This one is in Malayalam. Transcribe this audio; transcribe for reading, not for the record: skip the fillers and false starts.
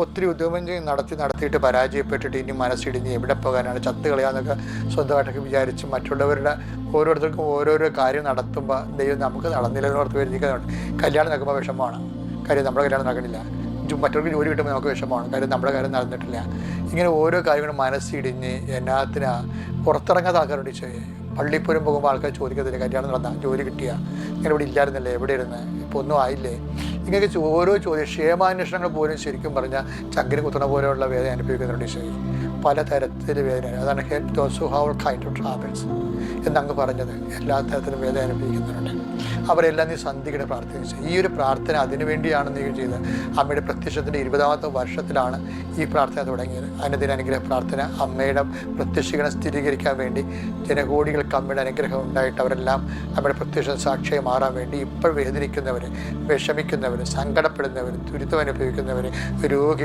ഒത്തിരി ഉദ്യമം നടത്തിയിട്ട് പരാജയപ്പെട്ടിട്ട് ഇനി മനസ്സിടിഞ്ഞ് എവിടെ പോകാനാണ്, ചത്ത് കളയാന്നൊക്കെ സ്വന്തമായിട്ടൊക്കെ വിചാരിച്ച് മറ്റുള്ളവരുടെ ഓരോരുത്തർക്കും ഓരോരോ കാര്യം നടത്തുമ്പോൾ ദൈവം നമുക്ക് നടന്നില്ലെന്ന് ഓർത്ത് വരുന്നിക്കുന്നുണ്ട്. കല്യാണം നടക്കുമ്പോൾ വിഷമമാണ്, കാര്യം നമ്മുടെ കല്യാണം നടക്കണില്ല. മറ്റവർക്ക് ജോലി കിട്ടുമ്പോൾ നമുക്ക് വിഷമമാണ്, കാര്യം നമ്മുടെ കാര്യം നടന്നിട്ടില്ല. ഇങ്ങനെ ഓരോ കാര്യങ്ങളും മനസ്സിടിഞ്ഞ് എന്നാത്തിനാ പുറത്തിറങ്ങാത്ത ആൾക്കാരുണ്ട്. പള്ളിപ്പുരം പോകുമ്പോൾ ആൾക്കാർ ചോദിക്കത്തില്ല കല്യാണം നടന്ന, ജോലി കിട്ടിയ, ഇങ്ങനെ ഇവിടെ ഇല്ലായിരുന്നല്ലേ, എവിടെ ഇരുന്ന്, ഇപ്പോൾ ഒന്നും ആയില്ലേ, ഇങ്ങനെയൊക്കെ ഓരോ ചോദ്യം. ക്ഷേമാന്വേഷണങ്ങൾ പോലും ശരിക്കും പറഞ്ഞാൽ ചങ്കിന് കുത്തണ പോലെയുള്ള വേദന അനുഭവിക്കുന്നുണ്ട് ഈശോയെ. പലതരത്തിൽ വേദന. അതാണ് help those who have kind of travails എന്നങ്ങ് പറഞ്ഞത്. എല്ലാ തരത്തിലും വേദന അനുഭവിക്കുന്നുണ്ട്. അവരെല്ലാം നീ സന്ധിയുടെ പ്രാർത്ഥിച്ചു. ഈ ഒരു പ്രാർത്ഥന അതിനുവേണ്ടിയാണ് നീ ചെയ്തത്. അമ്മയുടെ പ്രത്യക്ഷത്തിൻ്റെ 20ാമത്തെ വർഷത്തിലാണ് ഈ പ്രാർത്ഥന തുടങ്ങിയത്. അനുദിനാനുഗ്രഹ പ്രാർത്ഥന, അമ്മയുടെ പ്രത്യക്ഷീകരണം സ്ഥിരീകരിക്കാൻ വേണ്ടി ജനകോടികൾക്ക് അമ്മയുടെ അനുഗ്രഹം ഉണ്ടായിട്ട് അവരെല്ലാം അമ്മയുടെ പ്രത്യക്ഷ സാക്ഷിയായി മാറാൻ വേണ്ടി ഇപ്പോൾ വേദനിക്കുന്നവർ, വിഷമിക്കുന്നവർ, സങ്കടപ്പെടുന്നവർ, ദുരിതം അനുഭവിക്കുന്നവർ, രോഗി